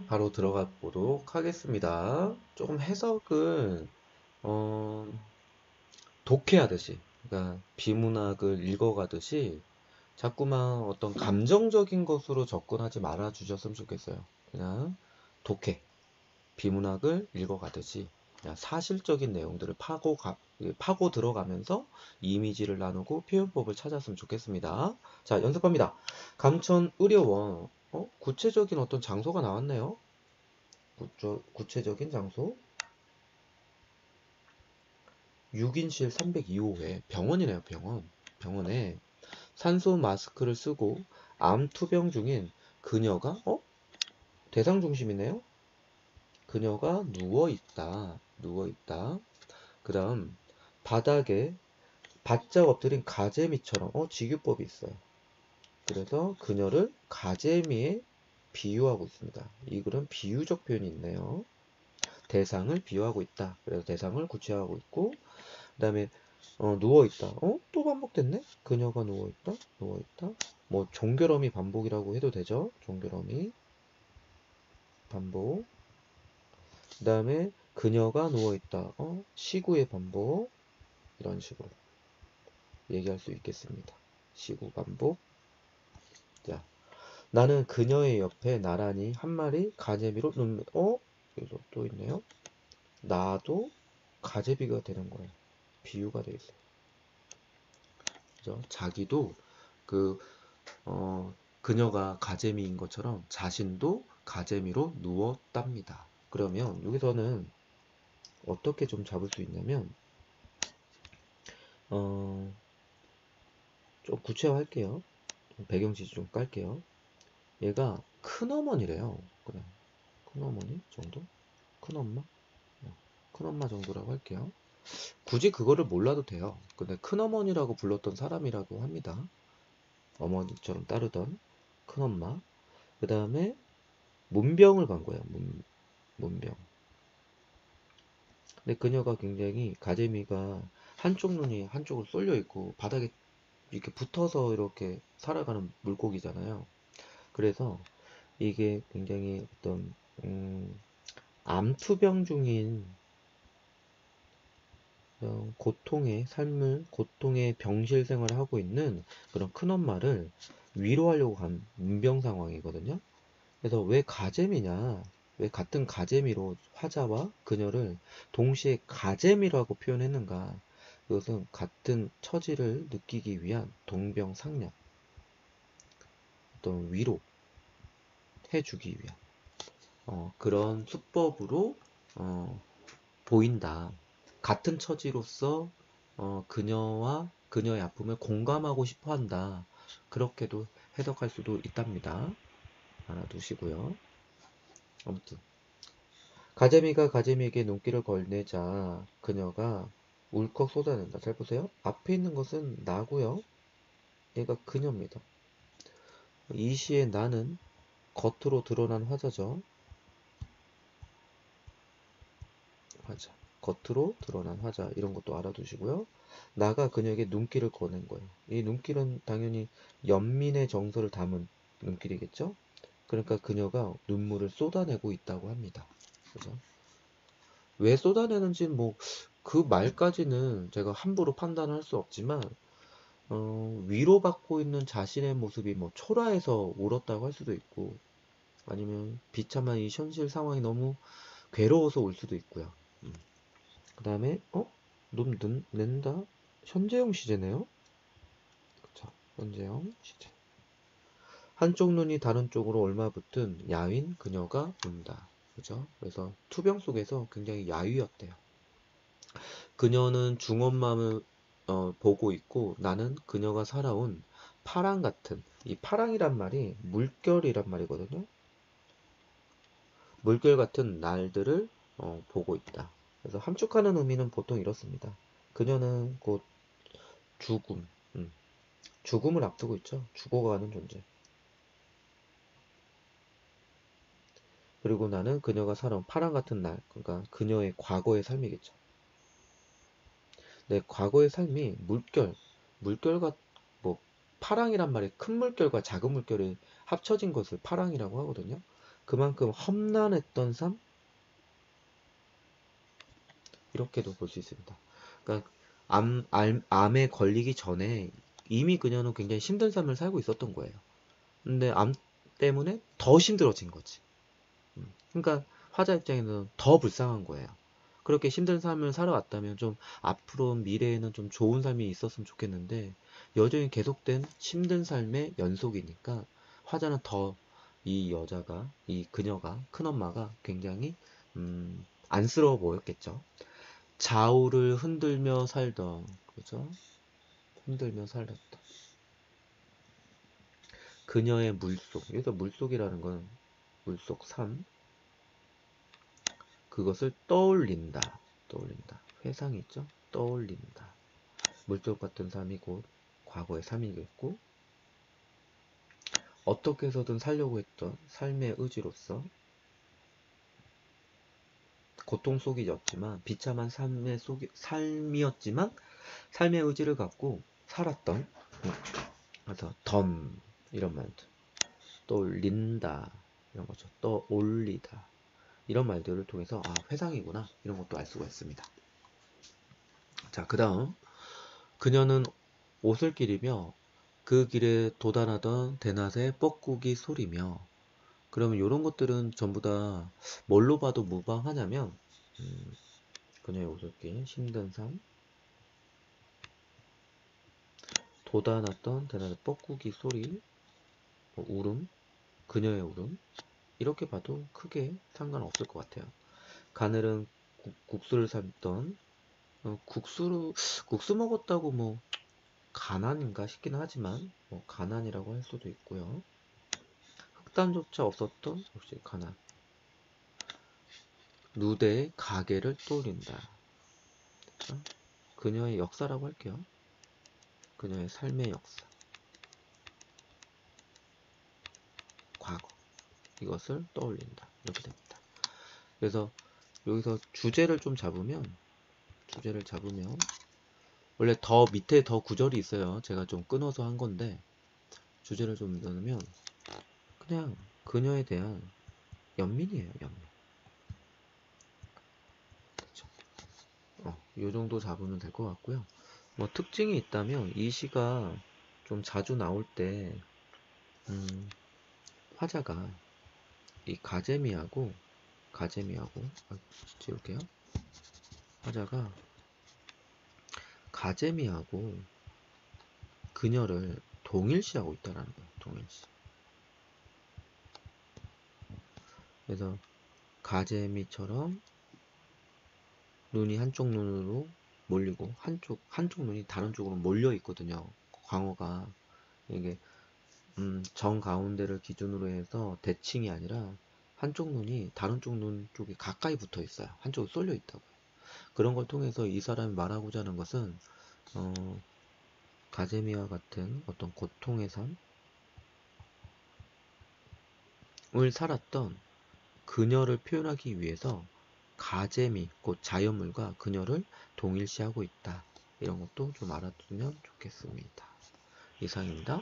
바로 들어가 보도록 하겠습니다. 조금 해석은 독해하듯이, 그러니까 비문학을 읽어가듯이 자꾸만 어떤 감정적인 것으로 접근하지 말아 주셨으면 좋겠어요. 그냥 독해, 비문학을 읽어가듯이 그냥 사실적인 내용들을 파고 들어가면서 이미지를 나누고 표현법을 찾았으면 좋겠습니다. 자, 연습합니다. 감천 의료원. 구체적인 어떤 장소가 나왔네요. 구체적인 장소. 6인실 302호회. 병원이네요, 병원. 병원에 산소 마스크를 쓰고 암 투병 중인 그녀가, 대상 중심이네요. 그녀가 누워 있다. 누워 있다. 그 다음, 바닥에 바짝 엎드린 가재미처럼, 직유법이 있어요. 그래서 그녀를 가재미에 비유하고 있습니다. 이 글은 비유적 표현이 있네요. 대상을 비유하고 있다. 그래서 대상을 구체화하고 있고, 그 다음에 누워있다. 또 반복됐네? 그녀가 누워있다. 누워있다. 뭐 종결어미 반복이라고 해도 되죠. 종결어미 반복. 그 다음에 그녀가 누워있다. 시구의 반복. 이런 식으로 얘기할 수 있겠습니다. 시구 반복. 자, 나는 그녀의 옆에 나란히 한 마리 가재비로 여기서 또 있네요. 나도 가재비가 되는 거예요. 비유가 되어 있어요. 그죠? 자기도 그 그녀가 가재미인 것처럼 자신도 가재미로 누웠답니다. 그러면 여기서는 어떻게 좀 잡을 수 있냐면 좀 구체화할게요. 배경 지시 좀 깔게요. 얘가 큰어머니래요. 그래, 큰어머니 정도? 큰엄마? 큰엄마 정도라고 할게요. 굳이 그거를 몰라도 돼요. 근데 큰어머니라고 불렀던 사람이라고 합니다. 어머니처럼 따르던 큰엄마. 그 다음에 문병을 간 거예요. 문병. 근데 그녀가 굉장히 가재미가 한쪽 눈이 한쪽으로 쏠려 있고 바닥에 이렇게 붙어서 이렇게 살아가는 물고기잖아요. 그래서 이게 굉장히 어떤 암투병 중인 고통의 병실 생활을 하고 있는 그런 큰엄마를 위로하려고 간 문병 상황이거든요. 그래서 왜 가재미냐? 왜 같은 가재미로 화자와 그녀를 동시에 가재미라고 표현했는가? 그것은 같은 처지를 느끼기 위한 동병상련, 어떤 위로 해주기 위한 그런 수법으로 보인다. 같은 처지로서 그녀와 그녀의 아픔을 공감하고 싶어 한다. 그렇게도 해석할 수도 있답니다. 알아두시고요. 아무튼 가재미가 가재미에게 눈길을 걸네자 그녀가 울컥 쏟아낸다. 잘 보세요. 앞에 있는 것은 나고요. 얘가 그녀입니다. 이 시의 나는 겉으로 드러난 화자죠. 화자. 겉으로 드러난 화자. 이런 것도 알아두시고요. 나가 그녀에게 눈길을 거는 거예요. 이 눈길은 당연히 연민의 정서를 담은 눈길이겠죠. 그러니까 그녀가 눈물을 쏟아내고 있다고 합니다. 그죠? 왜 쏟아내는지는 뭐 그 말까지는 제가 함부로 판단할 수 없지만 위로받고 있는 자신의 모습이 뭐 초라해서 울었다고 할 수도 있고 아니면 비참한 이 현실 상황이 너무 괴로워서 울 수도 있고요. 그 다음에 눈 낸다. 현재형 시제네요. 그쵸. 현재형 시제. 한쪽 눈이 다른 쪽으로 얼마붙은 야윈 그녀가 운다. 그죠? 그래서 투병 속에서 굉장히 야위였대요. 그녀는 중엄마음을 보고 있고 나는 그녀가 살아온 파랑 같은 이 파랑이란 말이 물결이란 말이거든요. 물결 같은 날들을 보고 있다. 그래서 함축하는 의미는 보통 이렇습니다. 그녀는 곧 죽음, 죽음을 앞두고 있죠. 죽어가는 존재. 그리고 나는 그녀가 살아온 파랑 같은 날, 그러니까 그녀의 과거의 삶이겠죠. 내 과거의 삶이 물결과 뭐 파랑이란 말이 큰 물결과 작은 물결이 합쳐진 것을 파랑이라고 하거든요. 그만큼 험난했던 삶? 이렇게도 볼 수 있습니다. 그러니까 암에 걸리기 전에 이미 그녀는 굉장히 힘든 삶을 살고 있었던 거예요. 근데 암 때문에 더 힘들어진 거지. 그러니까 화자 입장에는 더 불쌍한 거예요. 그렇게 힘든 삶을 살아왔다면 좀 앞으로 미래에는 좀 좋은 삶이 있었으면 좋겠는데 여전히 계속된 힘든 삶의 연속이니까 화자는 더 이 여자가, 이 그녀가, 큰엄마가 굉장히 안쓰러워 보였겠죠. 좌우를 흔들며 살던, 그죠? 흔들며 살았던 그녀의 물속. 여기서 물속이라는 건 물속 삶. 그것을 떠올린다. 떠올린다. 회상이 있죠? 떠올린다. 물속 같은 삶이 곧 과거의 삶이겠고, 어떻게 해서든 살려고 했던 삶의 의지로서 고통 속이었지만 비참한 삶이었지만 삶의 의지를 갖고 살았던, 그래서 던 이런 말들, 떠올린다 이런 거죠. 떠올리다 이런 말들을 통해서 아 회상이구나 이런 것도 알 수가 있습니다. 자, 그 다음 그녀는 오솔길이며 그 길에 도달하던 대낮의 뻐꾸기 소리며. 그러면 이런 것들은 전부 다 뭘로 봐도 무방하냐면 그녀의 오솔길, 힘든 삶, 돋아났던 대낮의 뻐꾸기 소리, 뭐 울음, 그녀의 울음 이렇게 봐도 크게 상관없을 것 같아요. 가늘은 국수를 삶던 국수 먹었다고 뭐 가난인가 싶긴 하지만 뭐 가난이라고 할 수도 있고요. 흑단조차 없었던 역시 가난. 누대의 가게를 떠올린다. 그렇죠? 그녀의 역사라고 할게요. 그녀의 삶의 역사, 과거 이것을 떠올린다. 이렇게 됩니다. 그래서 여기서 주제를 잡으면 원래 더 밑에 더 구절이 있어요. 제가 좀 끊어서 한 건데 주제를 좀 넣으면 그냥 그녀에 대한 연민이에요. 연민. 그렇죠? 요 정도 잡으면 될 것 같고요. 뭐 특징이 있다면 이 시가 좀 자주 나올 때 화자가 이 가재미하고 지울게요. 화자가 가재미하고 그녀를 동일시하고 있다는 거예요. 동일시. 그래서 가재미처럼 눈이 한쪽 눈으로 몰리고 한쪽 눈이 다른 쪽으로 몰려 있거든요. 광어가 이게 정 가운데를 기준으로 해서 대칭이 아니라 한쪽 눈이 다른 쪽 눈 쪽이 가까이 붙어 있어요. 한쪽에 쏠려 있다고요. 그런 걸 통해서 이 사람이 말하고자 하는 것은 가재미와 같은 어떤 고통의 삶을 살았던 그녀를 표현하기 위해서 가재미, 곧 자연물과 그녀를 동일시하고 있다. 이런 것도 좀 알아두면 좋겠습니다. 이상입니다.